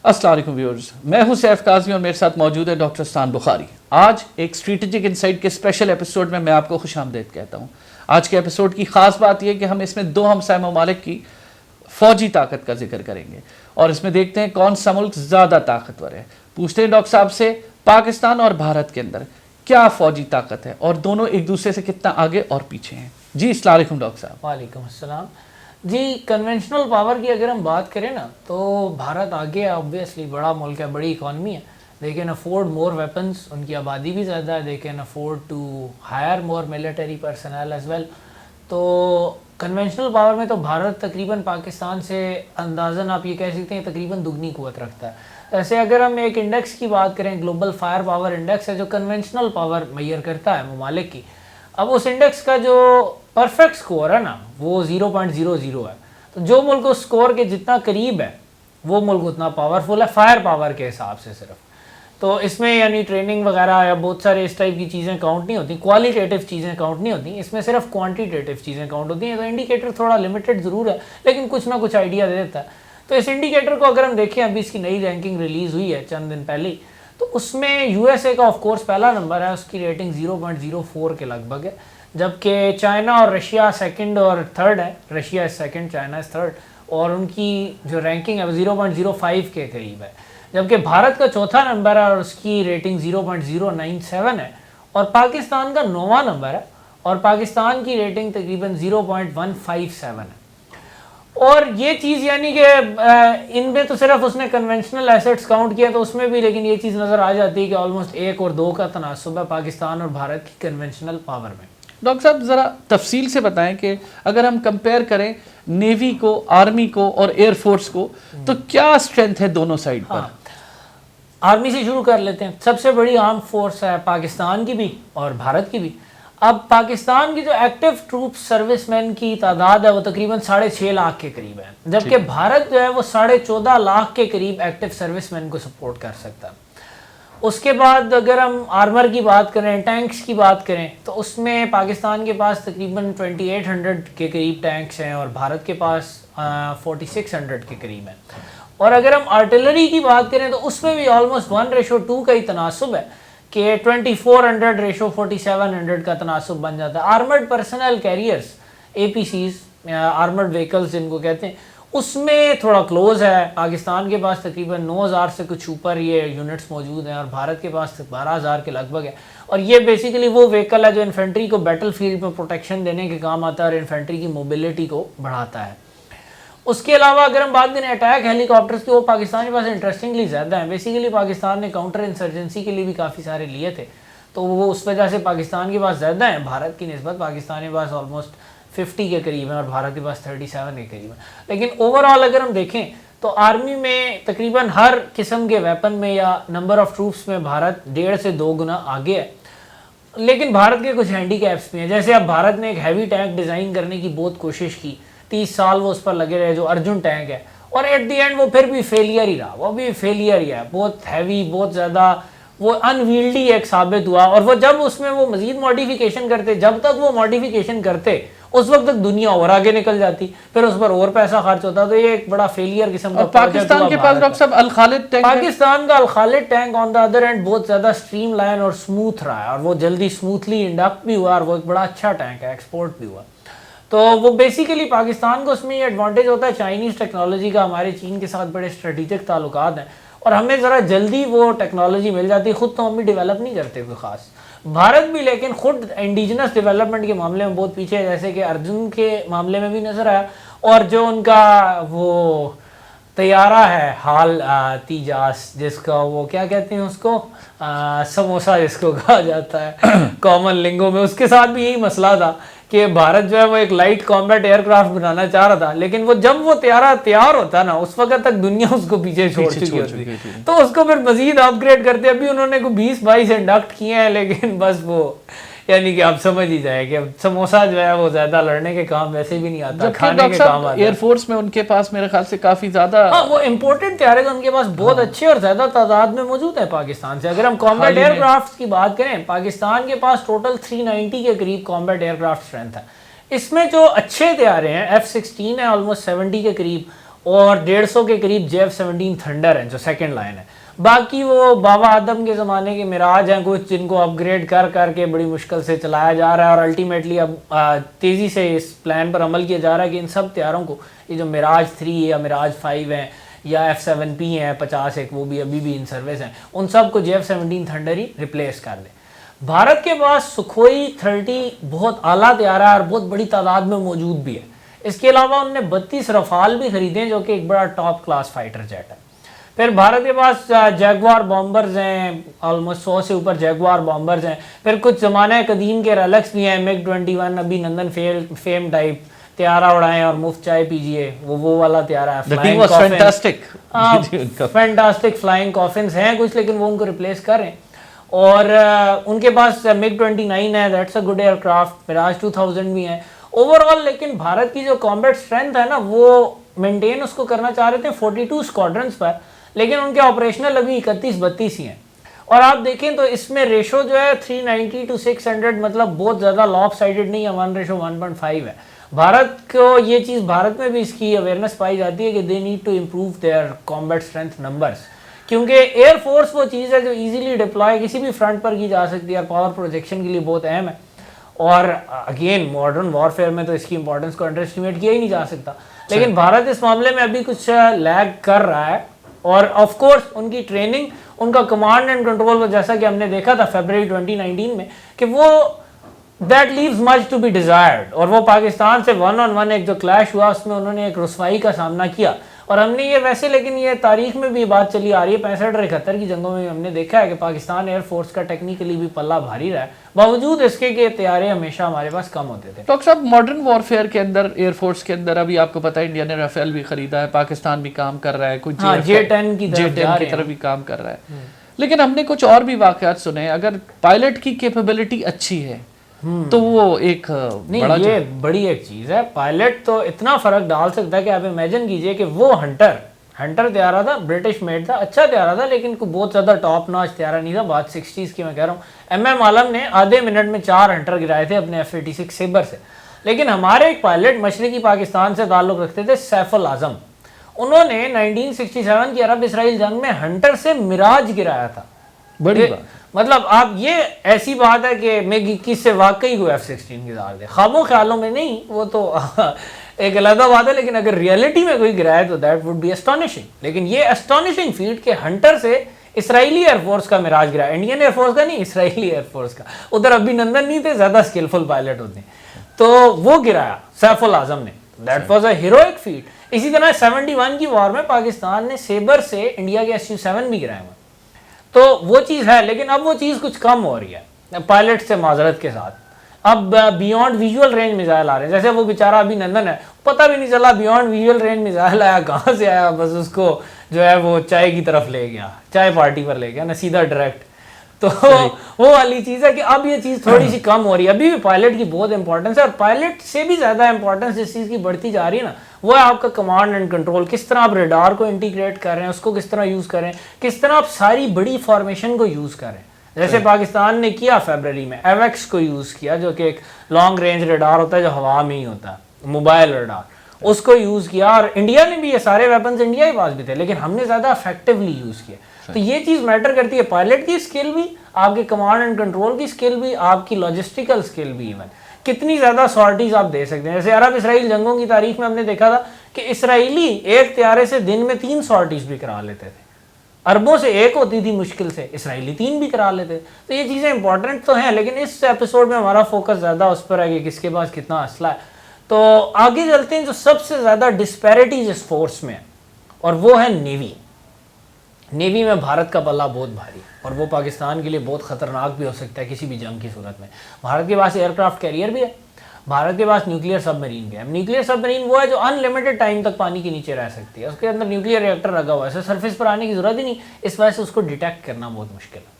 السلام علیکم ویورز، میں ہوں سیف کاظمی اور میرے ساتھ موجود ہے ڈاکٹر سان بخاری۔ آج ایک اسٹریٹجک انسائٹ کے اسپیشل ایپیسوڈ میں آپ کو خوش آمدید کہتا ہوں۔ آج کے ایپیسوڈ کی خاص بات یہ کہ ہم اس میں دو ہمسائے ممالک کی فوجی طاقت کا ذکر کریں گے اور اس میں دیکھتے ہیں کون سا ملک زیادہ طاقتور ہے۔ پوچھتے ہیں ڈاکٹر صاحب سے، پاکستان اور بھارت کے اندر کیا فوجی طاقت ہے اور دونوں ایک دوسرے سے کتنا آگے اور پیچھے ہیں؟ جی السلام علیکم ڈاکٹر صاحب۔ وعلیکم السلام۔ جی کنونشنل پاور کی اگر ہم بات کریں نا تو بھارت آگے ہے، آبویسلی بڑا ملک ہے، بڑی اکانومی ہے، they can afford more weapons, ان کی آبادی بھی زیادہ ہے، they can afford to hire more military personnel as well. تو کنونشنل پاور میں تو بھارت تقریباً پاکستان سے اندازاً آپ یہ کہہ سکتے ہیں تقریباً دگنی قوت رکھتا ہے۔ ایسے اگر ہم ایک انڈیکس کی بات کریں، گلوبل فائر پاور انڈیکس ہے جو کنونشنل پاور میئر کرتا ہے ممالک کی، اب اس انڈیکس کا جو پرفیکٹ سکور ہے نا وہ 0.00 ہے۔ تو جو ملک اس سکور کے جتنا قریب ہے وہ ملک اتنا پاورفل ہے فائر پاور کے حساب سے صرف۔ تو اس میں یعنی ٹریننگ وغیرہ یا بہت سارے اس ٹائپ کی چیزیں کاؤنٹ نہیں ہوتی، کوالٹیٹیو چیزیں کاؤنٹ نہیں ہوتی، اس میں صرف کوانٹیٹیو چیزیں کاؤنٹ ہوتی ہیں۔ تو انڈیکیٹر تھوڑا لمیٹڈ ضرور ہے لیکن کچھ نہ کچھ آئیڈیا دے دیتا ہے۔ تو اس انڈیکیٹر کو اگر ہم دیکھیں، ابھی اس کی نئی رینکنگ ریلیز ہوئی ہے چند دن پہلے، تو اس میں یو ایس اے کا آف کورس پہلا نمبر ہے، اس کی ریٹنگ 0.04 کے لگ بھگ ہے، جبکہ چائنا اور رشیا سیکنڈ اور تھرڈ ہے، Russia is second, China is third, اور ان کی جو رینکنگ ہے وہ 0.05 کے قریب ہے، جبکہ بھارت کا چوتھا نمبر ہے اور اس کی ریٹنگ 0.097 ہے، اور پاکستان کا 9واں نمبر ہے اور پاکستان کی ریٹنگ تقریباً 0.157 ہے۔ اور یہ چیز یعنی کہ ان میں تو صرف اس نے کنونشنل ایسٹس کاؤنٹ کیا تو اس میں بھی لیکن یہ چیز نظر آ جاتی ہے کہ آلموسٹ 1 اور 2 کا تناسب ہے پاکستان اور بھارت کی کنونشنل پاور میں۔ ڈاکٹر صاحب ذرا تفصیل سے بتائیں کہ اگر ہم کمپیئر کریں نیوی کو، آرمی کو اور ایئر فورس کو، تو کیا اسٹرینتھ ہے دونوں سائڈ پر؟ آرمی سے شروع کر لیتے ہیں۔ سب سے بڑی آرم فورس ہے پاکستان کی بھی اور بھارت کی بھی۔ اب پاکستان کی جو ایکٹیو ٹروپ سروس مین کی تعداد ہے وہ تقریباً 6.5 لاکھ کے قریب ہے، جبکہ بھارت جو ہے وہ 14.5 لاکھ کے قریب ایکٹیو سروس مین کو سپورٹ کر سکتا ہے۔ اس کے بعد اگر ہم آرمر کی بات کریں، ٹینکس کی بات کریں، تو اس میں پاکستان کے پاس تقریباً 2800 کے قریب ٹینکس ہیں اور بھارت کے پاس 4600 کے قریب ہیں۔ اور اگر ہم آرٹلری کی بات کریں تو اس میں بھی آلموسٹ 1:2 کا ہی تناسب ہے کہ 2400:4700 کا تناسب بن جاتا ہے۔ Armoured personnel carriers, APCs، armoured vehicles جن کو کہتے ہیں، اس میں تھوڑا کلوز ہے۔ پاکستان کے پاس تقریباً 9000 سے کچھ اوپر یہ یونٹس موجود ہیں اور بھارت کے پاس 12000 کے لگ بھگ ہے، اور یہ بیسیکلی وہ ویکل ہے جو انفینٹری کو بیٹل فیلڈ میں پروٹیکشن دینے کے کام آتا ہے اور انفینٹری کی موبلٹی کو بڑھاتا ہے۔ اس کے علاوہ اگر ہم بات کریں اٹیک ہیلی کاپٹرز کی، وہ پاکستان کے پاس انٹرسٹنگلی زیادہ ہیں۔ بیسیکلی پاکستان نے کاؤنٹر انسرجنسی کے لیے بھی کافی سارے لیے تھے، تو وہ اس وجہ سے پاکستان کے پاس زیادہ ہیں بھارت کی نسبت۔ پاکستان کے پاس آلموسٹ 50 کے قریب ہیں اور بھارت کے پاس 37 کے قریب ہیں۔ لیکن اوور آل اگر ہم دیکھیں تو آرمی میں تقریباً ہر قسم کے ویپن میں یا نمبر آف ٹروپس میں بھارت 1.5 سے 2 گنا آگے ہے۔ لیکن بھارت کے کچھ ہینڈی کیپس بھی ہیں، جیسے اب بھارت نے ایک ہیوی ٹینک ڈیزائن کرنے کی بہت کوشش کی، 30 سال وہ اس پر لگے رہے، جو ارجن ٹینک ہے، اور ایٹ دی اینڈ وہ پھر بھی فیلئر ہی رہا، وہ بھی فیلئر ہی ہے، بہت ہیوی، بہت زیادہ وہ انویلڈی ایک ثابت ہوا۔ اور وہ جب اس میں وہ مزید ماڈیفیکیشن کرتے، جب تک وہ ماڈیفیکیشن کرتے اس وقت تک دنیا اور آگے نکل جاتی، پھر اس پر اور پیسہ خرچ ہوتا، تو یہ ایک بڑا فیلئر قسم کا پاکستان کے پاس ڈاکٹر صاحب الخالد ٹینک، پاکستان کا Al Khalid tank on the other and بہت زیادہ اسٹریم لائن اور اسموتھ رہا ہے، اور وہ جلدی اسموتھلی انڈکٹ بھی ہوا اور وہ ایک بڑا اچھا ٹینک ہے، ایکسپورٹ بھی ہوا۔ تو وہ بیسیکلی پاکستان کو اس میں یہ ایڈوانٹیج ہوتا ہے چائنیز ٹیکنالوجی کا، ہمارے چین کے ساتھ بڑے اسٹریٹجک تعلقات ہیں اور ہمیں ذرا جلدی وہ ٹیکنالوجی مل جاتی ہے، خود تو ہم بھی ڈیولپ نہیں کرتے کوئی خاص، بھارت بھی لیکن خود انڈیجنس ڈیولپمنٹ کے معاملے میں بہت پیچھے ہے، جیسے کہ ارجن کے معاملے میں بھی نظر آیا، اور جو ان کا وہ طیارہ ہے حال تیجاس، جس کا وہ کیا کہتے ہیں اس کو، سموسا جس کو کہا جاتا ہے کامن لنگو میں، اس کے ساتھ بھی یہی مسئلہ تھا کہ بھارت جو ہے وہ ایک لائٹ کامبیٹ ایئر کرافٹ بنانا چاہ رہا تھا، لیکن وہ جب وہ طیارہ تیار ہوتا نا اس وقت تک دنیا اس کو پیچھے چھوڑ چکی ہوتی، تو اس کو پھر مزید اپ گریڈ کرتے، ابھی انہوں نے کوئی 20-22 انڈکٹ کیے ہیں، لیکن بس وہ یعنی کہ آپ سمجھ ہی جائے کہ سموسا جو ہے وہ زیادہ لڑنے کے کام ویسے بھی نہیں آتا، کھانے کے کام آتا ہے۔ ایئر فورس میں ان کے پاس میرے خیال سے کافی زیادہ وہ امپورٹنٹ طیارے تو ان کے پاس بہت اچھے اور زیادہ تعداد میں موجود ہیں پاکستان سے۔ اگر ہم کامبیٹ ایئر کرافٹ کی بات کریں، پاکستان کے پاس ٹوٹل 390 کے قریب کامبیٹ ایئر کرافٹ اسٹرینتھ ہے۔ اس میں جو اچھے طیارے ہیں F-16 ہے آلموسٹ 70 کے قریب، اور 150 کے قریب JF-17 تھنڈر ہیں جو سیکنڈ لائن ہے. باقی وہ بابا آدم کے زمانے کے مراج ہیں کچھ جن کو اپ گریڈ کر کے بڑی مشکل سے چلایا جا رہا ہے, اور الٹیمیٹلی اب تیزی سے اس پلان پر عمل کیا جا رہا ہے کہ ان سب طیاروں کو, یہ جو مراج 3 یا مراج 5 ہیں یا F-7P ہیں 50 ایک, وہ بھی ابھی بھی ان سروس ہیں, ان سب کو JF-17 تھنڈر ہی ریپلیس کر دیں. بھارت کے پاس سکھوئی 30 بہت اعلیٰ طیارہ ہے اور بہت بڑی تعداد میں موجود بھی ہے. اس کے علاوہ انہوں نے 32 رفال بھی خریدے ہیں جو کہ ایک بڑا ٹاپ کلاس فائٹر جیٹ ہے. پھر بھارت کے پاس جیگوار بامبرز ہیں, آلموسٹ 100 سے اوپر جیگوار بامبرز ہیں. پھر کچھ زمانہ قدیم کے ریلکس بھی ہیں, MiG-21 ابھی نندن فیم ٹائپ طیارہ اڑائیں اور مفت چائے پیجیے, وہ والا طیارہ ہے. فینٹاسٹک فلائنگ کافنز ہیں کچھ, لیکن وہ ان کو ریپلیس کر رہے ہیں. اور ان کے پاس MiG-29 ہے, that's a good aircraft. Mirage 2000 بھی ہیں اوور آل. لیکن بھارت کی جو کامبیٹ اسٹرینتھ ہے نا, وہ مینٹین اس کو کرنا چاہ رہے تھے 42 اسکواڈرنس پر, لیکن ان کے آپریشنل ابھی 31-32 ہی ہیں. اور آپ دیکھیں تو اس میں ریشو جو ہے 390 to 600, مطلب بہت زیادہ لاپ سائڈڈ نہیں ہے, 1:1.5 ہے. بھارت کو یہ چیز, بھارت میں بھی اس کی اویئرنیس پائی جاتی ہے کہ they need to improve their combat strength numbers, کیونکہ ایئر فورس وہ چیز ہے جو ایزیلی ڈپلوائے کسی بھی فرنٹ پر کی جا سکتی ہے اور پاور پروجیکشن کے لیے بہت اہم ہے. اور اگین ماڈرن وارفیئر میں تو اس کی امپورٹنس کو انڈر اسٹیمیٹ کیا ہی نہیں جا سکتا. لیکن بھارت اس معاملے میں ابھی کچھ لیگ کر رہا ہے, اور آف کورس ان کی ٹریننگ, ان کا کمانڈ اینڈ کنٹرول, جیسا کہ ہم نے دیکھا تھا فیبرری 2019 میں, کہ وہ that leaves much to be desired. اور وہ پاکستان سے 1-on-1 ایک جو کلیش ہوا اس میں انہوں نے ایک رسوائی کا سامنا کیا. اور ہم نے یہ ویسے, لیکن یہ تاریخ میں بھی بات چلی آ رہی ہے, 65 اور 71 کی جنگوں میں بھی ہم نے دیکھا ہے کہ پاکستان ایئر فورس کا ٹیکنیکلی بھی پلہ بھاری رہا ہے, باوجود اس کے کہ طیارے ہمیشہ ہمارے پاس کم ہوتے تھے. ڈاکٹر صاحب, ماڈرن وارفیئر کے اندر, ایئر فورس کے اندر, ابھی آپ کو پتہ ہے انڈیا نے رافیل بھی خریدا ہے, پاکستان بھی کام کر رہا ہے, کچھ J-10 کی طرف بھی کام کر رہا ہے. لیکن ہم نے کچھ اور بھی واقعات سنے, اگر پائلٹ کی کیپیبلٹی اچھی ہے تو وہ ایک نہیں, یہ بڑی ایک چیز ہے. پائلٹ تو اتنا فرق ڈال سکتا ہے کہ آپ امیجن کیجئے کہ وہ ہنٹر طیارہ تھا, برٹش میڈ تھا, اچھا طیارہ تھا, لیکن کوئی بہت زیادہ ٹاپ ناچ طیارہ نہیں تھا. بات 60s کی میں کہہ رہا ہوں. MM عالم نے آدھے منٹ میں 4 ہنٹر گرائے تھے اپنے F-86 سیبر سے. لیکن ہمارے ایک پائلٹ مشرقی پاکستان سے تعلق رکھتے تھے, سیف الاعظم, انہوں نے 1967 کی عرب اسرائیل جنگ میں ہنٹر سے مراج گرایا تھا. بڑی بات. مطلب آپ, یہ ایسی بات ہے کہ MiG-21 سے واقعی کوئی F-16 گزار دے, خوابوں خیالوں میں نہیں, وہ تو ایک علیحدہ بات ہے. لیکن اگر ریئلٹی میں کوئی گرائے تو دیٹ وڈ بی اسٹانشنگ. لیکن یہ اسٹانشنگ فیٹ کہ ہنٹر سے اسرائیلی ایئر فورس کا مراج گرایا, انڈین ایئر فورس کا نہیں, اسرائیلی ایئر فورس کا. ادھر ابھی نندن نہیں تھے, زیادہ اسکلفل پائلٹ ہوتے ہیں, تو وہ گرایا سیف الاعظم نے. That was a heroic feat. اسی طرح 71 کی وار میں پاکستان نے سیبر سے انڈیا کے Su-7 بھی گرائے ہوئے, تو وہ چیز ہے. لیکن اب وہ چیز کچھ کم ہو رہی ہے پائلٹ سے, معذرت کے ساتھ. اب بیونڈ ویژول رینج میزائل آ رہے ہیں, جیسے وہ بیچارہ ابھی نندن ہے, پتہ بھی نہیں چلا بیونڈ ویژول رینج میزائل آیا کہاں سے آیا, بس اس کو جو ہے وہ چائے کی طرف لے گیا, چائے پارٹی پر لے گیا نا, سیدھا ڈائریکٹ. تو وہ والی چیز ہے کہ اب یہ چیز تھوڑی سی کم ہو رہی ہے. ابھی بھی پائلٹ کی بہت امپورٹنس ہے, اور پائلٹ سے بھی زیادہ امپورٹنس جس چیز کی بڑھتی جا رہی ہے نا, وہ ہے آپ کا کمانڈ اینڈ کنٹرول. کس طرح آپ ریڈار کو انٹیگریٹ کر رہے ہیں, اس کو کس طرح یوز کر رہے ہیں, کس طرح آپ ساری بڑی فارمیشن کو یوز کر رہے ہیں. جیسے پاکستان نے کیا فیبرری میں, ایویکس کو یوز کیا, جو کہ ایک لانگ رینج ریڈار ہوتا ہے جو ہوا میں ہی ہوتا ہے, موبائل ریڈار, اس کو یوز کیا. اور انڈیا نے بھی, یہ سارے ویپنز انڈیا کے پاس بھی تھے, لیکن ہم نے زیادہ افیکٹولی یوز کیا. تو یہ چیز میٹر کرتی ہے, پائلٹ کی اسکل بھی, آپ کے کمانڈ اینڈ کنٹرول کی اسکل بھی, آپ کی لاجسٹیکل اسکل بھی, ایون کتنی زیادہ سارٹیز آپ دے سکتے ہیں. جیسے عرب اسرائیل جنگوں کی تاریخ میں ہم نے دیکھا تھا کہ اسرائیلی ایک طیارے سے دن میں 3 سارٹیز بھی کرا لیتے تھے. عربوں سے 1 ہوتی تھی مشکل سے, اسرائیلی 3 بھی کرا لیتے. تو یہ چیزیں امپورٹنٹ تو ہیں, لیکن اس ایپیسوڈ میں ہمارا فوکس زیادہ اس پر ہے کہ کس کے پاس کتنا اسلحہ ہے. تو آگے چلتے ہیں. جو سب سے زیادہ ڈسپیرٹیز اس فورس میں ہے, اور وہ ہے نیوی. نیوی میں بھارت کا پلہ بہت بھاری, اور وہ پاکستان کے لیے بہت خطرناک بھی ہو سکتا ہے کسی بھی جنگ کی صورت میں. بھارت کے پاس ایئر کرافٹ کیریئر بھی ہے, بھارت کے پاس نیوکلیئر سب مرین بھی ہے. نیوکلیئر سب مرین وہ ہے جو ان لمیٹڈ ٹائم تک پانی کے نیچے رہ سکتی ہے, اس کے اندر نیوکلیئر ریئیکٹر لگا ہوا ہے, اسے سرفیس پر آنے کی ضرورت ہی نہیں, اس وجہ سے اس کو ڈیٹیکٹ کرنا بہت مشکل ہے.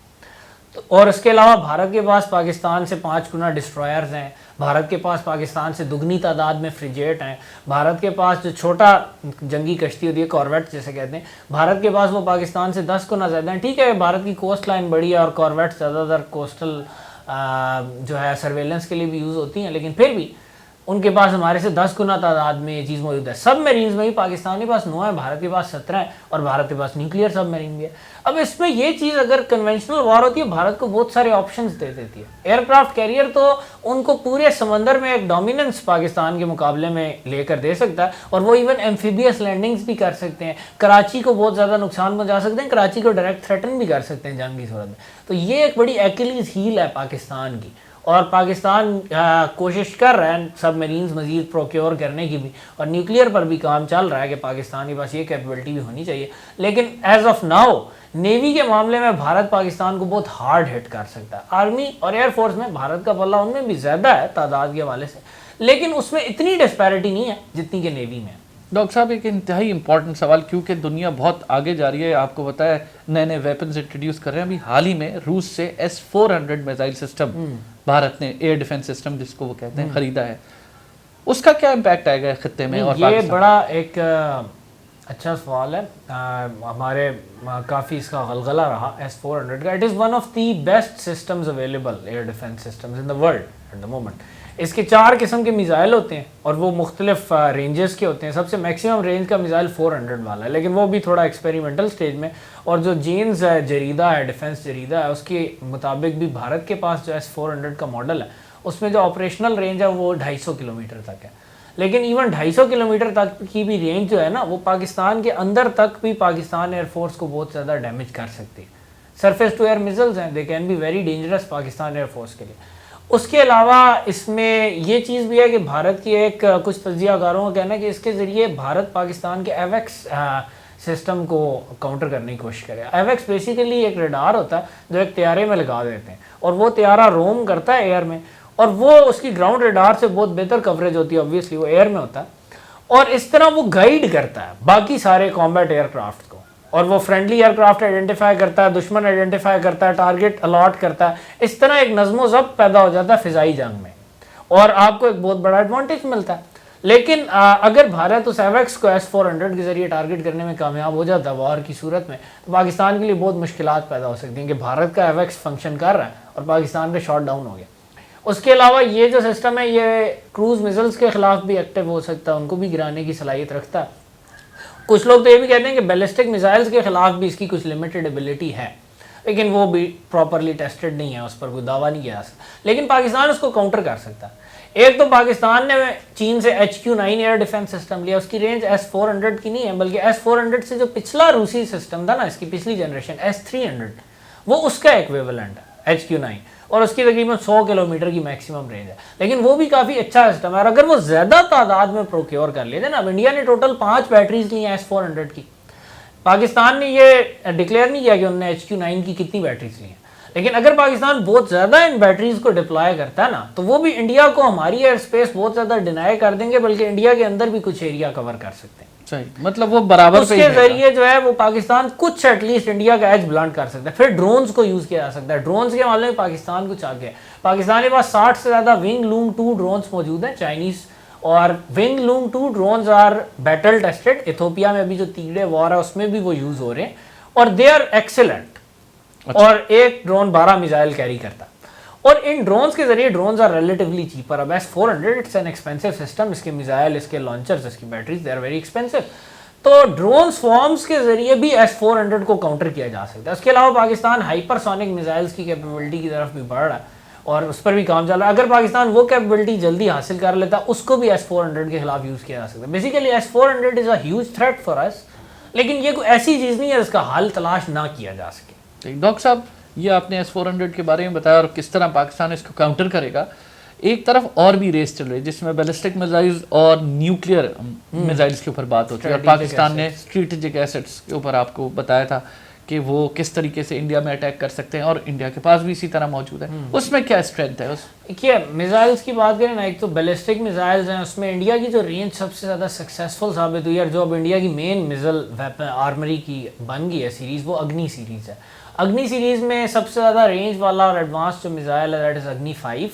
اور اس کے علاوہ بھارت کے پاس پاکستان سے 5 گنا ڈسٹرائرز ہیں, بھارت کے پاس پاکستان سے دگنی تعداد میں فریجیٹ ہیں, بھارت کے پاس جو چھوٹا جنگی کشتی ہوتی ہے کارویٹ جیسے کہتے ہیں, بھارت کے پاس وہ پاکستان سے 10 گنا زیادہ ہیں. ٹھیک ہے, بھارت کی کوسٹ لائن بڑی ہے اور کارویٹ زیادہ تر کوسٹل جو ہے سرویلنس کے لیے بھی یوز ہوتی ہیں, لیکن پھر بھی ان کے پاس ہمارے سے 10 گنا تعداد میں یہ چیز موجود ہے. سب میرینز میں بھی پاکستان کے پاس 9 ہے, بھارت کے پاس 17 ہے, اور بھارت کے پاس نیوکلیئر سب میرین بھی ہے. اب اس میں یہ چیز اگر کنونشنل وار ہوتی ہے, بھارت کو بہت سارے آپشنز دے دیتی ہے. ایئر کرافٹ کیریئر تو ان کو پورے سمندر میں ایک ڈومیننس پاکستان کے مقابلے میں لے کر دے سکتا ہے, اور وہ ایون ایمفیبیس لینڈنگز بھی کر سکتے ہیں, کراچی کو بہت زیادہ نقصان پہنچا سکتے ہیں, کراچی کو ڈائریکٹ تھریٹن بھی کر سکتے ہیں جنگ کی صورت میں. تو یہ ایک بڑی ایکلیز ہیل ہے پاکستان کی, اور پاکستان کوشش کر رہا ہے سب میرینز مزید پروکیور کرنے کی بھی, اور نیوکلیئر پر بھی کام چل رہا ہے کہ پاکستان کے پاس یہ کیپیبلٹی بھی ہونی چاہیے. لیکن ایز آف ناؤ نیوی کے معاملے میں بھارت پاکستان کو بہت ہارڈ ہٹ کر سکتا ہے. آرمی اور ایئر فورس میں بھارت کا پلہ ان میں بھی زیادہ ہے تعداد کے حوالے سے, لیکن اس میں اتنی ڈسپیرٹی نہیں ہے جتنی کہ نیوی میں ہے. ڈاکٹر صاحب ایک انتہائی امپورٹنٹ سوال, کیونکہ دنیا بہت آگے جا رہی ہے, آپ کو پتہ ہے نئے نئے ویپنز انٹروڈیوس کر رہے ہیں. ابھی حال ہی میں روس سے S-400 میزائل سسٹم بھارت نے, ایئر ڈیفنس سسٹم جس کو وہ کہتے ہیں, خریدا ہے. اس کا کیا امپیکٹ آئے گا خطے میں اور یہ بڑا ایک اچھا سوال ہے. ہمارے کافی اس کا غلغلہ رہا S-400 کا. It is one of the best systems available air defence systems in the world at the moment. اس کے 4 قسم کے میزائل ہوتے ہیں, اور وہ مختلف رینجز کے ہوتے ہیں. سب سے میکسیمم رینج کا میزائل 400 والا ہے, لیکن وہ بھی تھوڑا ایکسپیریمنٹل سٹیج میں. اور جو جینز ہے, جریدہ ہے, ڈیفنس جریدہ ہے, اس کے مطابق بھی بھارت کے پاس جو S-400 کا ماڈل ہے, اس میں جو آپریشنل رینج ہے وہ 250 کلومیٹر تک ہے. لیکن ایون 250 کلومیٹر تک کی بھی رینج جو ہے نا, وہ پاکستان کے اندر تک بھی پاکستان ایئر فورس کو بہت زیادہ ڈیمیج کر سکتی ہے. سرفیس ٹو ایئر میزلز ہیں, they can be very dangerous Pakistan air force کے لیے. اس کے علاوہ اس میں یہ چیز بھی ہے کہ بھارت کی ایک کچھ تجزیہ کاروں کا کہنا ہے کہ اس کے ذریعے بھارت پاکستان کے ایویکس سسٹم کو کاؤنٹر کرنے کی کوشش کرے. ایویکس بیسیکلی ایک ریڈار ہوتا ہے جو ایک طیارے میں لگا دیتے ہیں, اور وہ طیارہ روم کرتا ہے ایئر میں, اور وہ اس کی گراؤنڈ ریڈار سے بہت بہتر کوریج ہوتی ہے, obviously وہ ایئر میں ہوتا ہے, اور اس طرح وہ گائیڈ کرتا ہے باقی سارے کامبیٹ ایئر کرافٹ کو, اور وہ فرینڈلی ایئر کرافٹ آئیڈینٹیفائی کرتا ہے, دشمن آئیڈینٹیفائی کرتا ہے, ٹارگٹ الاٹ کرتا ہے. اس طرح ایک نظم و ضبط پیدا ہو جاتا ہے فضائی جنگ میں, اور آپ کو ایک بہت بڑا ایڈوانٹیج ملتا ہے. لیکن اگر بھارت اس ایویکس کو S-400 کے ذریعے ٹارگٹ کرنے میں کامیاب ہو جاتا ہے وار کی صورت میں, تو پاکستان کے لیے بہت مشکلات پیدا ہو سکتی ہیں کہ بھارت کا ایویکس فنکشن کر رہا ہے اور پاکستان کا شاٹ ڈاؤن ہو گیا. اس کے علاوہ یہ جو سسٹم ہے یہ کروز میزلز کے خلاف بھی ایکٹیو ہو سکتا ہے, ان کو بھی گرانے کی صلاحیت رکھتا ہے. کچھ لوگ تو یہ بھی کہتے ہیں کہ بیلسٹک میزائلز کے خلاف بھی اس کی کچھ لمیٹڈ ایبلٹی ہے, لیکن وہ بھی پراپرلی ٹیسٹڈ نہیں ہے, اس پر کوئی دعویٰ نہیں کیا جا سکتا. لیکن پاکستان اس کو کاؤنٹر کر سکتا ہے. ایک تو پاکستان نے چین سے HQ-9 ایئر ڈیفنس سسٹم لیا, اس کی رینج S-400 کی نہیں ہے, بلکہ S-400 سے جو پچھلا روسی سسٹم تھا نا, اس کی پچھلی جنریشن S-300, وہ اس کا ایکویولنٹ ہے HQ-9, اور اس کی تقریباً 100 کلومیٹر کی میکسیمم رینج ہے. لیکن وہ بھی کافی اچھا سسٹم ہے, اور اگر وہ زیادہ تعداد میں پروکیور کر لیتے نا, اب انڈیا نے ٹوٹل 5 بیٹریز لی ہیں S-400 کی. پاکستان نے یہ ڈکلیئر نہیں کیا کہ انہوں نے HQ-9 کی کتنی بیٹریز لی ہیں, لیکن اگر پاکستان بہت زیادہ ان بیٹریز کو ڈپلائے کرتا ہے نا, تو وہ بھی انڈیا کو ہماری ایئر اسپیس بہت زیادہ ڈینائی کر دیں گے, بلکہ انڈیا کے اندر بھی کچھ ایریا کور کر سکتے ہیں. صحیح, مطلب وہ برابر اس کے ذریعے جو ہے وہ پاکستان کچھ ایٹ لیسٹ انڈیا کا ایج بلانڈ کر سکتا ہے. پھر ڈرونز کو یوز کیا جا سکتا ہے. ڈرونز کے معاملے میں پاکستان کچھ آگے ہے. پاکستان کے پاس 60 سے زیادہ ونگ لونگ 2 ڈرونز موجود ہیں چائنیز, اور Wing Loong 2 drones are battle tested. Ethiopia میں ابھی جو تیگڑے وار ہے اس میں بھی وہ یوز ہو رہے ہیں, اور دے آر ایکسیلنٹ. اور ایک ڈرون 12 میزائل کیری کرتا ہے. اور ان ڈرونز کے ذریعے ڈرونز آر ریلیٹیولی چیپر. اب S-400 it's an expensive system, اس کے میزائل, اس کے لانچرز, اس کی batteries, they are very expensive. تو ڈرون سوارمز کے ذریعے بھی S-400 کو کاؤنٹر کیا جا سکتا ہے. اس کے علاوہ پاکستان ہائپر سونک میزائلز کی کیپیبلٹی کی طرف بھی بڑھ رہا ہے, اور اس پر بھی کام چل رہا ہے. اگر پاکستان وہ کیپیبلٹی جلدی حاصل کر لیتا, اس کو بھی S-400 کے خلاف یوز کیا جا سکتا ہے. Basically S-400 is a huge threat for us, لیکن یہ کوئی ایسی چیز نہیں ہے جس کا حل تلاش نہ کیا جا سکے. ڈاکٹر صاحب یہ آپ نے S-400 کے بارے میں بتایا اور کس طرح پاکستان اس کو کاؤنٹر کرے گا. ایک طرف اور بھی ریس چل رہی ہے جس میں بیلسٹک میزائلز اور نیوکلیئر میزائلز کے اوپر بات ہوتی ہے, اور پاکستان نے اسٹریٹجک ایسٹس کے اوپر آپ کو بتایا تھا کہ وہ کس طریقے سے انڈیا میں اٹیک کر سکتے ہیں, اور انڈیا کے پاس بھی اسی طرح موجود ہے. اس میں کیا اسٹرینتھ ہے؟ دیکھیے میزائلز کی بات کریں نا, ایک تو بیلسٹک میزائلز ہیں, اس میں انڈیا کی جو رینج سب سے زیادہ سکسیزفل ثابت ہوئی ہے, اور جو اب انڈیا کی مین میزل ویپن آرمری کی بن گئی ہے سیریز, وہ اگنی سیریز ہے. اگنی سیریز میں سب سے زیادہ رینج والا اور ایڈوانس جو میزائل ہے دیٹ از اگنی 5,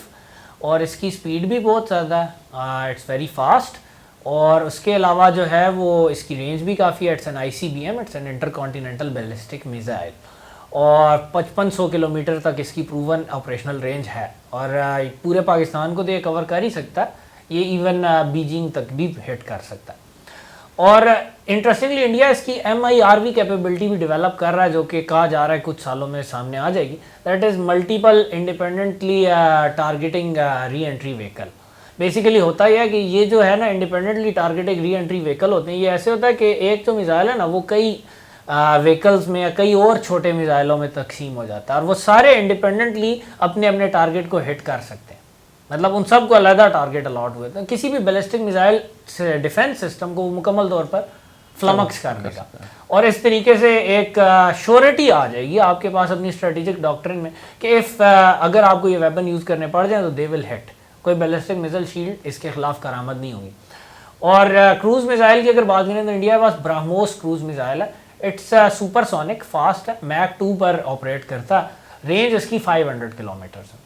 اور اس کی سپیڈ بھی بہت زیادہ ہے, اٹس ویری فاسٹ. اور اس کے علاوہ جو ہے وہ اس کی رینج بھی کافی ہے, it's an ICBM, it's an intercontinental ballistic missile, اور 5500 کلومیٹر تک اس کی پروون آپریشنل رینج ہے, اور پورے پاکستان کو تو یہ کور کر ہی سکتا ہے. یہ ایون بیجنگ تک بھی ہٹ کر سکتا ہے. اور انٹرسٹنگلی انڈیا اس کی MIRV کیپیبلٹی بھی ڈیولپ کر رہا ہے جو کہ کہا جا رہا ہے کچھ سالوں میں سامنے آ جائے گی. That is multiple independently targeting reentry vehicle. Basically ہوتا یہ ہے کہ یہ جو ہے نا independently targeting reentry vehicle ہوتے ہیں. یہ ایسے ہوتا ہے کہ ایک جو میزائل ہے نا وہ کئی وہیکلز میں یا کئی اور چھوٹے میزائلوں میں تقسیم ہو جاتا ہے اور وہ سارے انڈیپینڈنٹلی اپنے اپنے ٹارگیٹ کو ہٹ کر سکتے ہیں. مطلب ان سب کو علیحدہ ٹارگیٹ الاٹ ہوئے تھے. کسی بھی بیلسٹک میزائل سے ڈیفینس سسٹم کو مکمل طور پر فلمکس کر دے گا اور اس طریقے سے ایک شورٹی آ جائے گی آپ کے پاس اپنی اسٹریٹجک ڈاکٹرن میں کہ اگر آپ کو یہ ویپن یوز کرنے پڑ جائیں تو دے ول ہٹ. کوئی بیلسٹک میزائل شیلڈ اس کے خلاف کارآمد نہیں ہوگی. اور کروز میزائل کی اگر بات کریں تو انڈیا کے پاس براہموس کروز میزائل ہے. اٹس سپر سونک فاسٹ ہے, میک 2 پر آپریٹ کرتا ہے. رینج اس کی 500 کلومیٹرز ہے.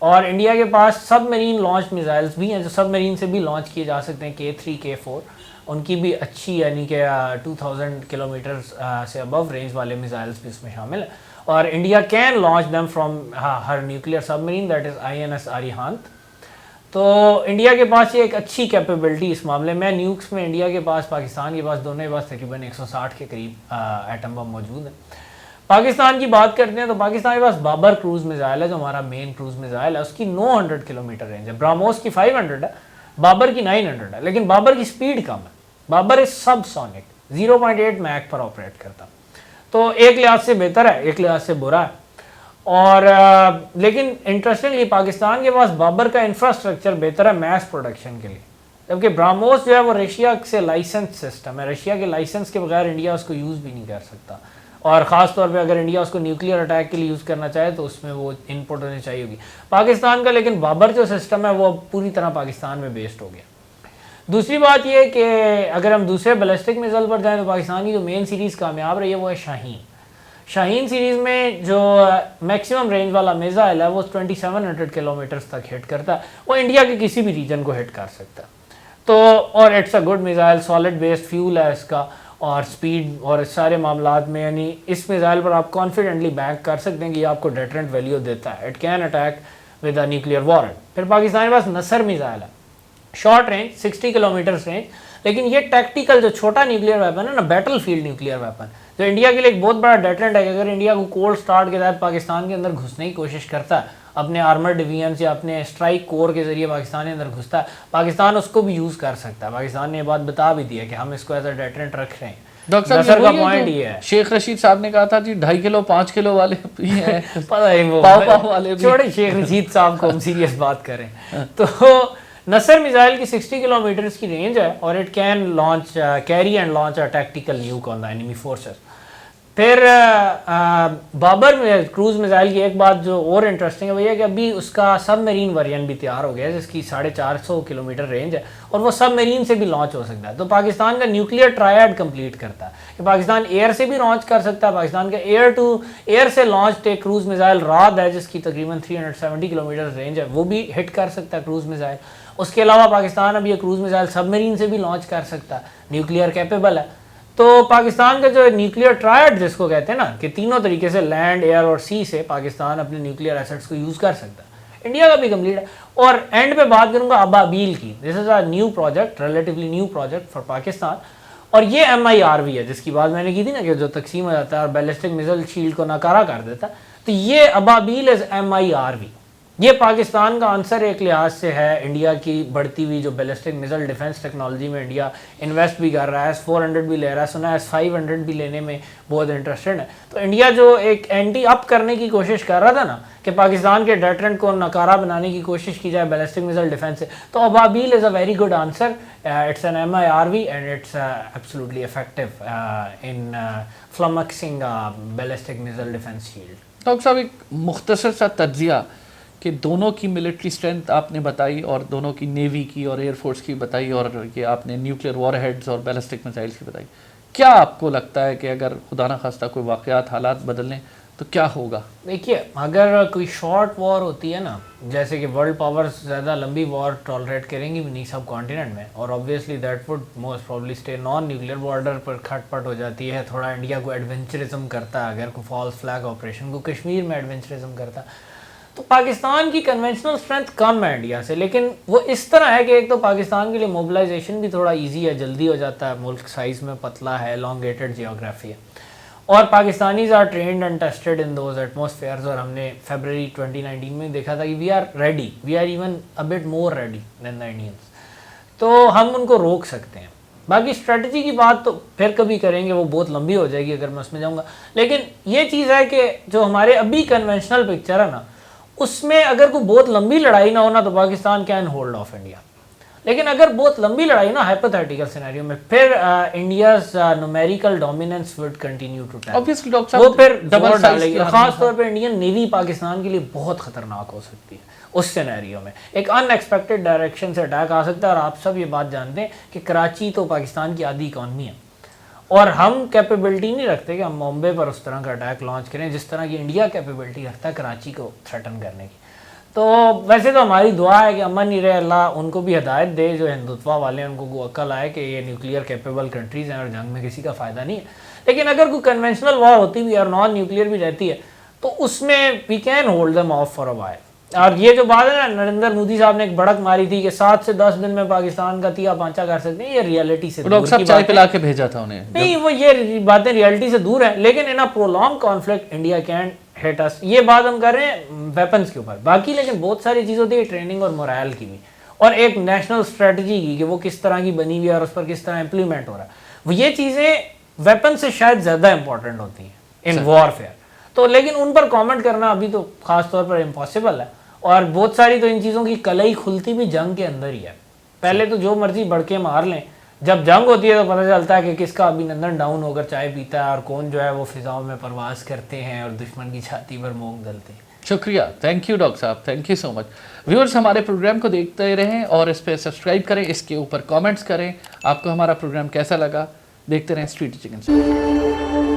اور انڈیا کے پاس سب مرین لانچ میزائلز بھی ہیں جو سب مرین سے بھی لانچ کیے جا سکتے ہیں. K3 K4 ان کی بھی اچھی یعنی کہ 2000 کلومیٹرز سے ابو رینج والے میزائلز بھی اس میں شامل ہیں. اور India can launch them from her nuclear sub Marine that is INS آریہانت. تو انڈیا کے پاس یہ ایک اچھی کیپیبلٹی اس معاملے میں. نیوکس میں انڈیا کے پاس پاکستان کے پاس دونوں کے پاس تقریباً 160 کے قریب ایٹم بم موجود ہیں. پاکستان کی بات کرتے ہیں تو پاکستان کے پاس بابر کروز میزائل ہے جو ہمارا مین کروز میزائل ہے. اس کی 900 کلومیٹر رینج ہے. براموس کی 500 ہے, بابر کی 900 ہے, لیکن بابر کی سپیڈ کم ہے. بابر اس سب سونک 0.8 میک پر آپریٹ کرتا. تو ایک لحاظ سے بہتر ہے, ایک لحاظ سے برا ہے. اور لیکن انٹرسٹنگلی پاکستان کے پاس بابر کا انفراسٹرکچر بہتر ہے میس پروڈکشن کے لیے, جبکہ براموس جو ہے وہ رشیا سے لائسنس سسٹم ہے. رشیا کے لائسنس کے بغیر انڈیا اس کو یوز بھی نہیں کر سکتا. اور خاص طور پہ اگر انڈیا اس کو نیوکلیئر اٹیک کے لیے یوز کرنا چاہے تو اس میں وہ ان پٹ ہونی چاہیے ہوگی. پاکستان کا لیکن بابر جو سسٹم ہے وہ پوری طرح پاکستان میں بیسڈ ہو گیا. دوسری بات یہ کہ اگر ہم دوسرے بیلسٹک میزائل پر جائیں تو پاکستان کی جو مین سیریز کامیاب رہی ہے وہ ہے شاہین. شاہین سیریز میں جو میکسیمم رینج والا میزائل ہے وہ 2700 کلومیٹرز تک ہٹ کرتا ہے. وہ انڈیا کے کسی بھی ریجن کو ہٹ کر سکتا ہے. تو اور it's a good missile, solid based fuel ہے اس کا, اور سپیڈ اور اس سارے معاملات میں یعنی اس میزائل پر آپ کانفیڈنٹلی بینک کر سکتے ہیں کہ یہ آپ کو ڈیٹرنٹ ویلیو دیتا ہے. It can attack with a nuclear warhead. پھر پاکستان کے پاس نصر میزائل ہے, شارٹ رینج 60 کلومیٹرز رینج, لیکن یہ ٹیکٹیکل جو چھوٹا نیوکلیئر ویپن ہے نا, بیٹل فیلڈ نیوکلیئر ویپن, جو انڈیا کے لیے ایک بہت بڑا ڈیٹرنٹ ہے کہ اگر انڈیا کو کولڈ سٹارٹ کے تحت پاکستان کے اندر گھسنے کی کوشش کرتا ہے, اپنے آرمر ڈویژنز یا اپنے اسٹرائک کور کے ذریعے پاکستان کے اندر گھستا ہے, پاکستان اس کو بھی یوز کر سکتا ہے. پاکستان نے یہ بات بتا بھی دی ہے کہ ہم اس کو ایز اے ڈیٹرنٹ رکھ رہے ہیں. ڈاکٹر صاحب کا پوائنٹ یہ ہے, شیخ رشید صاحب نے کہا تھا جی 2.5 کلو 5 کلو والے بھی ہیں, پتہ ہے وہ پاؤ والے بھی. چھوڑے شیخ رشید صاحب کو ہم سیریس بات کریں. تو نصر میزائل کی 60 کلومیٹرز کی رینج ہے اور it can launch carry and launch a tactical nuke on the enemy forces. پھر بابر کروز میزائل کی ایک بات جو اور انٹرسٹنگ ہے وہ یہ کہ ابھی اس کا سب میرین ویرین بھی تیار ہو گیا ہے جس کی 450 کلومیٹر رینج ہے اور وہ سب میرین سے بھی لانچ ہو سکتا ہے. تو پاکستان کا نیوکلیئر ٹرائیڈ کمپلیٹ کرتا ہے کہ پاکستان ایئر سے بھی لانچ کر سکتا ہے. پاکستان کا ایئر ٹو ایئر سے لانچ ایک کروز میزائل راد ہے جس کی تقریباً 370 کلومیٹر رینج ہے, وہ بھی ہٹ کر سکتا ہے کروز میزائل. اس کے علاوہ پاکستان اب یہ کروز میزائل سب میرین سے بھی لانچ کر سکتا ہے, نیوکلیئر کیپیبل ہے. تو پاکستان کا جو نیوکلیئر ٹرائیڈ جس کو کہتے ہیں نا کہ تینوں طریقے سے لینڈ, ایئر اور سی سے پاکستان اپنے نیوکلیئر ایسٹس کو یوز کر سکتا ہے. انڈیا کا بھی کمپلیٹ ہے. اور اینڈ پہ بات کروں گا ابابیل کی. This is a new project, relatively new project for Pakistan, اور یہ MIRV ہے جس کی بات میں نے کی تھی نا کہ جو تقسیم ہو جاتا ہے اور بیلسٹک میزائل شیلڈ کو ناکارہ کر دیتا ہے. تو یہ ابابیل از MIRV. یہ پاکستان کا آنسر ایک لحاظ سے ہے انڈیا کی بڑھتی ہوئی جو بیلسٹک میزائل ڈیفنس ٹیکنالوجی میں انڈیا انویسٹ بھی کر رہا ہے. S-400 بھی لے رہا ہے, سنا ہے S-500 بھی لینے میں بہت انٹرسٹڈ ہے. تو انڈیا جو ایک اینٹی اپ کرنے کی کوشش کر رہا تھا نا کہ پاکستان کے ڈیٹرنٹ کو ناکارہ بنانے کی کوشش کی جائے بیلسٹک میزائل ڈیفنس سے, تو Ababeel is a very good answer. It's an MIRV and it's absolutely effective in flummoxing ballistic missile defence shield. Doctor صاحب ایک مختصر سا تجزیہ کہ دونوں کی ملٹری اسٹرینتھ آپ نے بتائی اور دونوں کی نیوی کی اور ایئر فورس کی بتائی اور کہ آپ نے نیوکلیئر وار ہیڈز اور بیلسٹک میزائلس کی بتائی. کیا آپ کو لگتا ہے کہ اگر خدا نہ خواستہ کوئی واقعات حالات بدل لیں تو کیا ہوگا؟ دیکھیے اگر کوئی شارٹ وار ہوتی ہے نا, جیسے کہ ورلڈ پاورز زیادہ لمبی وار ٹالریٹ کریں گی بھی نہیں سب کانٹیننٹ میں, اور obviously that would most probably stay non nuclear border پر کھٹ پٹ ہو جاتی ہے. تھوڑا انڈیا کو ایڈونچرزم کرتا ہے, اگر کوئی فالس فلیگ آپریشن کو کشمیر میں ایڈونچرزم کرتا ہے تو پاکستان کی کنونشنل اسٹرینتھ کم ہے انڈیا سے، لیکن وہ اس طرح ہے کہ ایک تو پاکستان کے لیے موبلائزیشن بھی تھوڑا ایزی ہے، جلدی ہو جاتا ہے، ملک سائز میں پتلا ہے، elongated جیوگرافی ہے، اور Pakistanis are trained and tested in those atmospheres, اور ہم نے فیبرری 2019 میں دیکھا تھا کہ we are ready, we are even a bit more ready than the Indians, تو ہم ان کو روک سکتے ہیں۔ باقی اسٹریٹجی کی بات تو پھر کبھی کریں گے، وہ بہت لمبی ہو جائے گی اگر میں اس میں جاؤں گا، لیکن یہ چیز ہے کہ جو ہمارے ابھی کنونشنل پکچر ہے نا، اس میں اگر کوئی بہت لمبی لڑائی نہ ہونا تو Pakistan can hold of India, لیکن اگر بہت لمبی لڑائی نا ہائپوتھیٹیکل سینیریو میں، پھر India's numerical dominance would continue to Obviously, doctor صاحب وہ پھر ڈبل زور سائز ڈالے گی، خاص طور پہ انڈین نیوی پاکستان کے لیے بہت خطرناک ہو سکتی ہے اس سینیریو میں، ایک ان ایکسپیکٹڈ ڈائریکشن سے اٹیک آ سکتا ہے، اور آپ سب یہ بات جانتے ہیں کہ کراچی تو پاکستان کی آدھی اکانومی ہے، اور ہم کیپیبلٹی نہیں رکھتے کہ ہم بامبے پر اس طرح کا اٹیک لانچ کریں جس طرح کی انڈیا کیپیبلٹی رکھتا ہے کراچی کو تھریٹن کرنے کی۔ تو ویسے تو ہماری دعا ہے کہ امن نہیں رہے، اللہ ان کو بھی ہدایت دے جو ہندوتوا والے ہیں، ان کو عقل آئے کہ یہ نیوکلیئر کیپیبل کنٹریز ہیں اور جنگ میں کسی کا فائدہ نہیں ہے، لیکن اگر کوئی کنونشنل وار ہوتی بھی اور نان نیوکلیئر بھی رہتی ہے تو اس میں we can hold them off for a while. اور یہ جو بات ہے نا، نریندر مودی صاحب نے ایک بڑک ماری تھی کہ 7 سے 10 دن میں پاکستان کا تیا پانچا کر سکتے ہیں، یہ ریئلٹی سے ڈاکٹر صاحب چائے پلا کے بھیجا تھا انہیں، نہیں، وہ یہ باتیں ریئلٹی سے دور ہیں، لیکن ان پرولونگ کانفلکٹ انڈیا کین ہٹ اس، یہ بات ہم کر رہے ہیں ویپنز کے اوپر، باقی لیکن بہت ساری چیز ہوتی ہے ٹریننگ اور مورائل کی بھی، اور ایک نیشنل اسٹریٹجی کی کہ وہ کس طرح کی بنی ہوئی ہے اور اس پر کس طرح امپلیمنٹ ہو رہا ہے، وہ یہ چیزیں ویپن سے شاید زیادہ امپورٹنٹ ہوتی ہیں ان وار فیئر، تو لیکن ان پر کامنٹ کرنا ابھی تو خاص طور پر امپاسبل ہے، اور بہت ساری تو ان چیزوں کی کلئی کھلتی بھی جنگ کے اندر ہی ہے، پہلے تو جو مرضی بڑھ کے مار لیں، جب جنگ ہوتی ہے تو پتہ چلتا ہے کہ کس کا ابھینندن ڈاؤن ہو کر چائے پیتا ہے اور کون جو ہے وہ فضاؤں میں پرواز کرتے ہیں اور دشمن کی چھاتی پر مونگ ڈلتے ہیں۔ شکریہ، تھینک یو ڈاکٹر صاحب، thank you so much. Viewers ہمارے پروگرام کو دیکھتے رہیں اور اس پہ سبسکرائب کریں، اس کے اوپر کامنٹس کریں، آپ کو ہمارا پروگرام کیسا لگا، دیکھتے رہیں اسٹریٹجک انسائٹ۔